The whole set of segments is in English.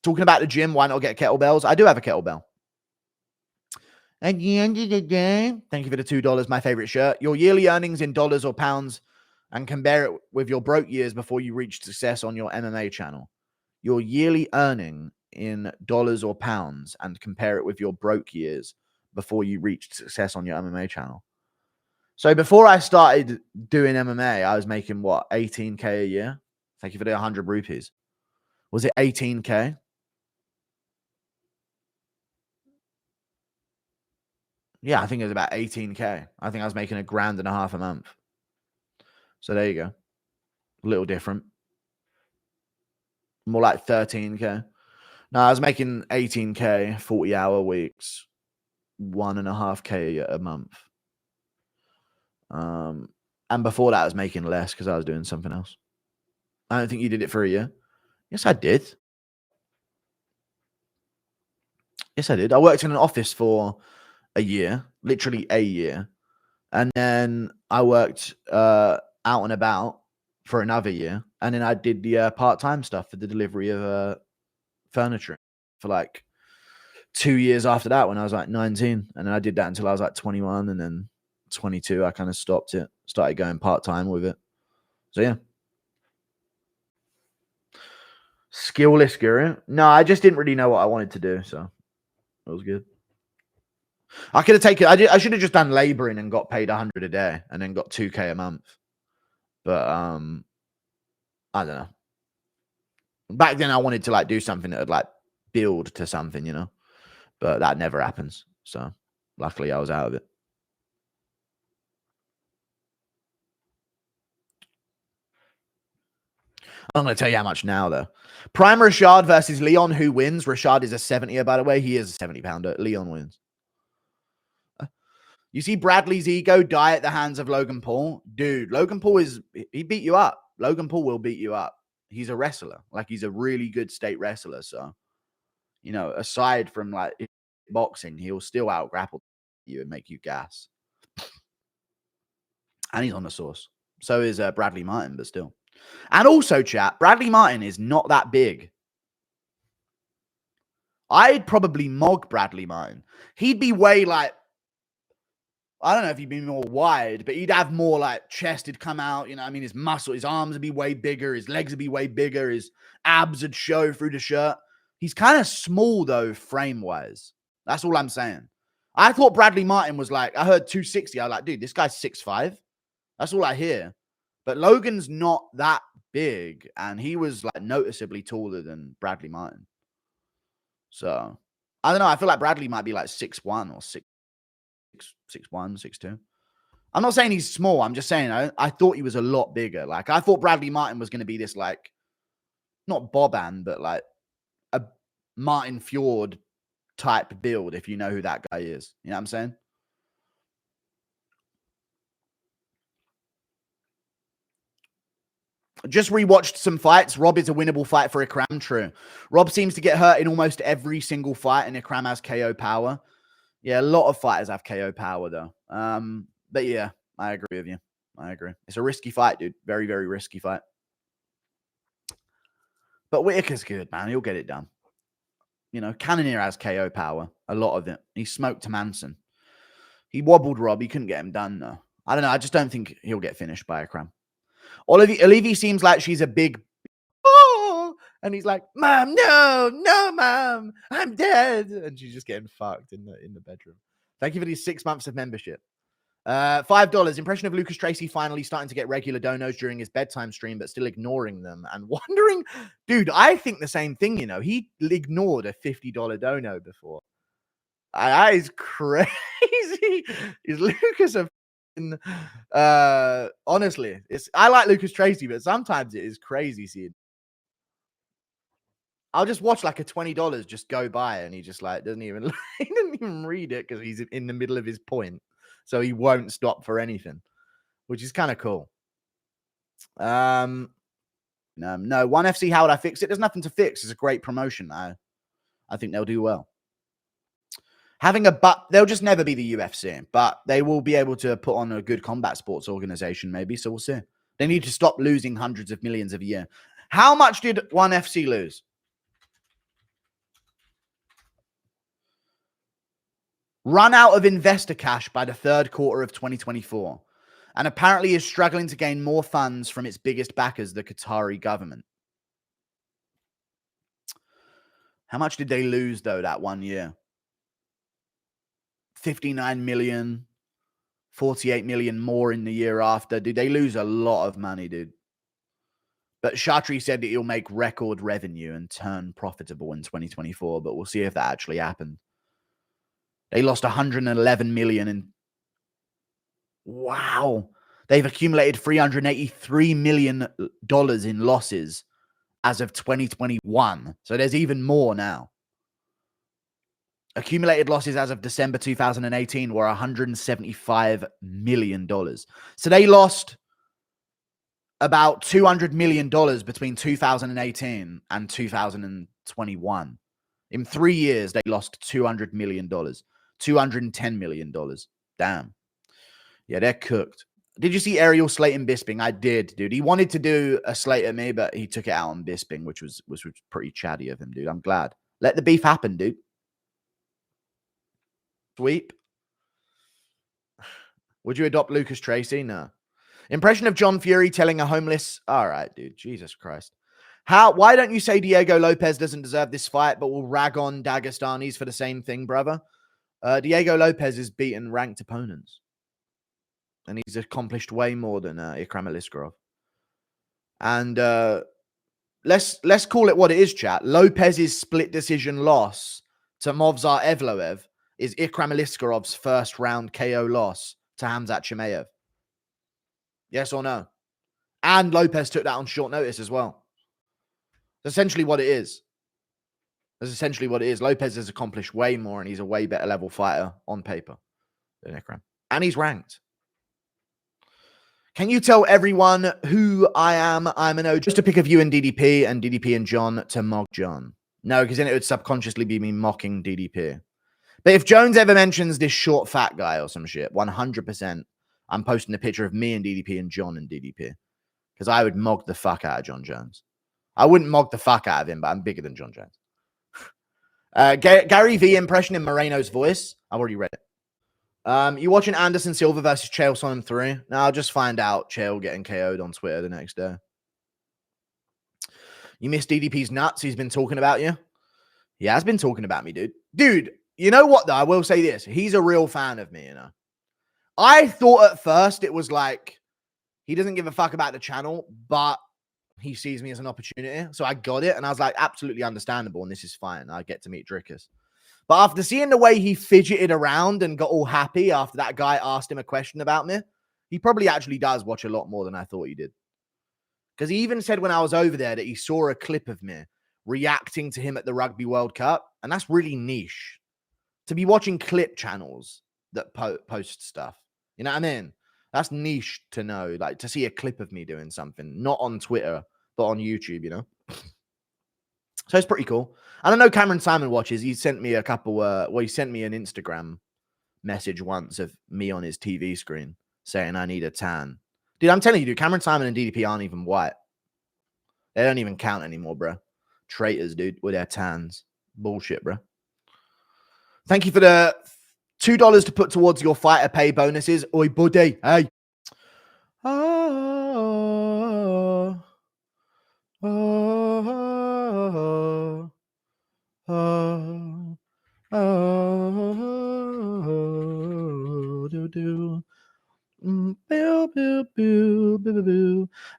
Talking about the gym, why not get kettlebells? I do have a kettlebell. At the end of the day, thank you for the $2, my favorite shirt. Your yearly earnings in dollars or pounds and compare it with your broke years before you reach success on your MMA channel. Your yearly earning in dollars or pounds and compare it with your broke years before you reached success on your MMA channel. So before I started doing MMA, I was making what, 18K a year? Thank you for the 100 rupees. Was it 18K? Yeah, I think it was about 18K. I think I was making $1,500 a month. So there you go. A little different. More like 13K. No, I was making 18K, 40-hour weeks, 1.5K a month. And before that, I was making less because I was doing something else. I don't think you did it for a year. Yes, I did. Yes, I did. I worked in an office for a year, literally a year. And then I worked out and about for another year. And then I did the part-time stuff for the delivery of furniture for like 2 years after that when I was like 19. And then I did that until I was like 21. And then 22, I kind of stopped it, started going part-time with it. So yeah. Skillless guru? No, I just didn't really know what I wanted to do. So it was good. I could have taken, I should have just done laboring and got paid 100 a day and then got 2K a month. But I don't know. Back then I wanted to like do something that would like build to something, you know, but that never happens. So luckily I was out of it. I'm going to tell you how much now, though. Prime Rashad versus Leon. Who wins? Rashad is a 70er, by the way. He is a 70-pounder. Leon wins. You see Bradley's ego die at the hands of Logan Paul? Dude, Logan Paul he beat you up. Logan Paul will beat you up. He's a wrestler. Like, he's a really good state wrestler. So, you know, aside from, like, boxing, he'll still out-grapple you and make you gas. And he's on the sauce. So is Bradley Martyn, but still. And also, chat, Bradley Martyn is not that big. I'd probably mog Bradley Martyn. He'd be way like, I don't know if he'd be more wide, but he'd have more like chest would come out. You know what I mean? His muscle, his arms would be way bigger. His legs would be way bigger. His abs would show through the shirt. He's kind of small, though, frame-wise. That's all I'm saying. I thought Bradley Martyn was like, I heard 260. I was like, dude, this guy's 6'5". That's all I hear. But Logan's not that big, and he was like noticeably taller than Bradley Martyn. So I don't know. I feel like Bradley might be like 6'1" or 6'1", 6'2". I'm not saying he's small. I'm just saying I thought he was a lot bigger. Like, I thought Bradley Martyn was going to be this like, not Boban, but like a Martin Fjord type build, if you know who that guy is. You know what I'm saying? Just rewatched some fights. Rob is a winnable fight for Ikram. True. Rob seems to get hurt in almost every single fight, and Ikram has KO power. Yeah, a lot of fighters have KO power, though. But yeah, I agree with you. I agree. It's a risky fight, dude. Very, very risky fight. But Whitaker's good, man. He'll get it done. You know, Cannonier has KO power. A lot of it. He smoked to Manson. He wobbled Rob. He couldn't get him done, though. I don't know. I just don't think he'll get finished by Ikram. Olivia seems like she's a big, oh, and he's like, Mom, no, Mom, I'm dead. And she's just getting fucked in the bedroom. Thank you for these 6 months of membership. $5. Impression of Lucas Tracy finally starting to get regular donos during his bedtime stream, but still ignoring them and wondering, dude, I think the same thing, you know. He ignored a $50 dono before. That is crazy. Is Lucas a honestly, I like Lucas Tracy, but sometimes it is crazy seeing. I'll just watch like a $20 just go by, and he just like doesn't even he doesn't even read it because he's in the middle of his point, so he won't stop for anything, which is kind of cool. No, ONE FC. How would I fix it? There's nothing to fix. It's a great promotion. I think they'll do well. They'll just never be the UFC, but they will be able to put on a good combat sports organization, maybe. So we'll see. They need to stop losing hundreds of millions a year. How much did ONE FC lose? run out of investor cash by the third quarter of 2024, and apparently is struggling to gain more funds from its biggest backers, the Qatari government. How much did they lose, though, that 1 year? 59 million, 48 million more in the year after. Dude, they lose a lot of money, dude. But Chatri said that he'll make record revenue and turn profitable in 2024, but we'll see if that actually happened. They lost 111 million in... Wow. They've accumulated $383 million in losses as of 2021. So there's even more now. Accumulated losses as of December 2018 were $175 million. So they lost about $200 million between 2018 and 2021. In 3 years, they lost $200 million. $210 million. Damn. Yeah, they're cooked. Did you see Ariel slating Bisping? I did, dude. He wanted to do a slate at me, but he took it out on Bisping, which was pretty chatty of him, dude. I'm glad. Let the beef happen, dude. Sweep. Would you adopt Lucas Tracy? No. Impression of John Fury telling a homeless... All right, dude. Jesus Christ. Why don't you say Diego Lopez doesn't deserve this fight, but will rag on Dagestanis for the same thing, brother? Diego Lopez has beaten ranked opponents. And he's accomplished way more than Ikram Aliskerov. And let's call it what it is, chat. Lopez's split decision loss to Movsar Evloev is Ikram Aliskerov's first round KO loss to Hamzat Chimaev. Yes or no? And Lopez took that on short notice as well. That's essentially what it is. That's essentially what it is. Lopez has accomplished way more, and he's a way better level fighter on paper than Ikram. And he's ranked. Can you tell everyone who I am? I'm an OG. Just to pick of you and DDP and John to mock John. No, because then it would subconsciously be me mocking DDP. But if Jones ever mentions this short fat guy or some shit, 100%, I'm posting a picture of me and DDP and John and DDP. Because I would mog the fuck out of John Jones. I wouldn't mog the fuck out of him, but I'm bigger than John Jones. Gary V impression in Moreno's voice. I've already read it. You watching Anderson Silva versus Chael Sonnen 3? No, I'll just find out Chael getting KO'd on Twitter the next day. You missed DDP's nuts. He's been talking about you. He has been talking about me, dude. Dude, you know what, though? I will say this. He's a real fan of me, you know. I thought at first it was like he doesn't give a fuck about the channel, but he sees me as an opportunity. So I got it, and I was like, absolutely understandable, and this is fine. I get to meet Drickus. But after seeing the way he fidgeted around and got all happy after that guy asked him a question about me, he probably actually does watch a lot more than I thought he did. Because he even said when I was over there that he saw a clip of me reacting to him at the Rugby World Cup. And that's really niche. To be watching clip channels that post stuff. You know what I mean? That's niche to know. Like, to see a clip of me doing something. Not on Twitter, but on YouTube, you know? So it's pretty cool. And I know Cameron Simon watches. He sent me a couple, he sent me an Instagram message once of me on his TV screen saying I need a tan. Dude, I'm telling you, dude, Cameron Simon and DDP aren't even white. They don't even count anymore, bro. Traitors, dude, with their tans. Bullshit, bro. Thank you for the $2 to put towards your fighter pay bonuses. Oi, buddy. Hey.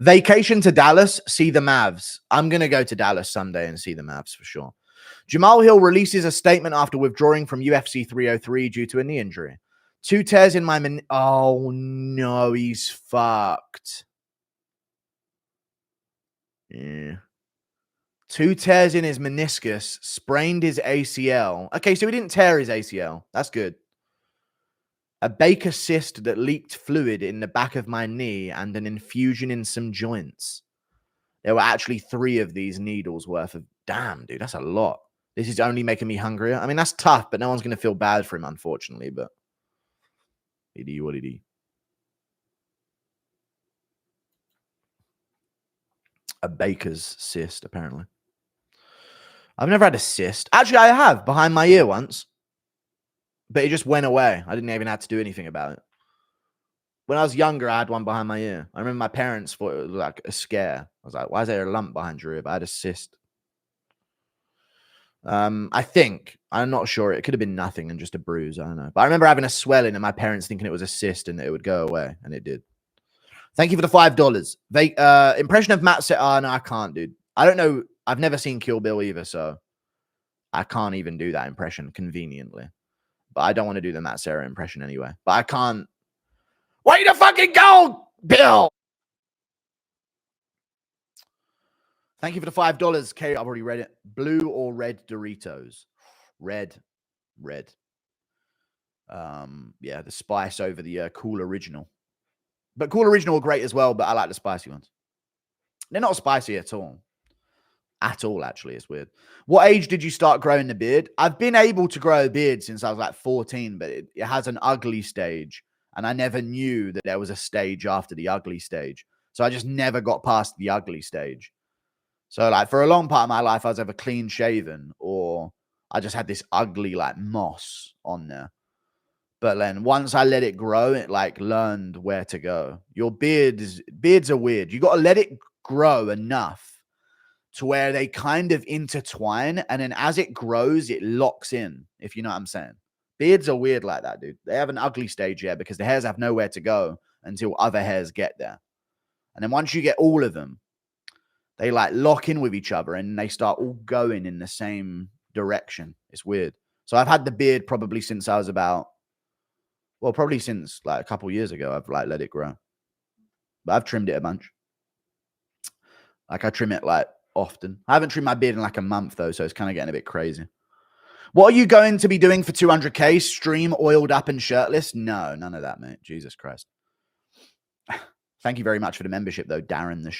Vacation to Dallas, see the Mavs. I'm going to go to Dallas Sunday and see the Mavs for sure. Jamahal Hill releases a statement after withdrawing from UFC 303 due to a knee injury. 2 tears in my Oh, no, he's fucked. Yeah. 2 tears in his meniscus, sprained his ACL. Okay, so he didn't tear his ACL. That's good. A Baker cyst that leaked fluid in the back of my knee and an infusion in some joints. There were actually 3 of these needles worth of... Damn, dude, that's a lot. This is only making me hungrier. I mean, that's tough, but no one's going to feel bad for him, unfortunately, but... What did he? A Baker's cyst, apparently. I've never had a cyst. Actually, I have, behind my ear once. But it just went away. I didn't even have to do anything about it. When I was younger, I had one behind my ear. I remember my parents thought it was like a scare. I was like, why is there a lump behind your ear? But I had a cyst. I think, I'm not sure. It could have been nothing and just a bruise. I don't know. But I remember having a swelling and my parents thinking it was a cyst and that it would go away. And it did. Thank you for the $5. They impression of Matt said, oh, no, I can't, dude. I don't know. I've never seen Kill Bill either, so I can't even do that impression conveniently. But I don't want to do the Matt Serra impression anyway. But I can't. Way to fucking go, Bill! Thank you for the $5. K, I've already read it. Blue or red Doritos? Red. Yeah, the spice over the Cool Original. But Cool Original are great as well, but I like the spicy ones. They're not spicy at all. At all, actually. It's weird. What age did you start growing the beard? I've been able to grow a beard since I was like 14, but it has an ugly stage. And I never knew that there was a stage after the ugly stage. So I just never got past the ugly stage. So like for a long part of my life, I was either clean shaven or I just had this ugly like moss on there. But then once I let it grow, it like learned where to go. Your beards are weird. You got to let it grow enough to where they kind of intertwine. And then as it grows, it locks in, if you know what I'm saying. Beards are weird like that, dude. They have an ugly stage, yeah, because the hairs have nowhere to go until other hairs get there. And then once you get all of them, they like lock in with each other and they start all going in the same direction. It's weird. So I've had the beard probably since I was probably since like a couple years ago, I've like let it grow. But I've trimmed it a bunch. Like I trim it like often. I haven't trimmed my beard in like a month though, so it's kind of getting a bit crazy. What are you going to be doing for 200K? Stream oiled up and shirtless? No, none of that, mate. Jesus Christ. Thank you very much for the membership, though, Darren the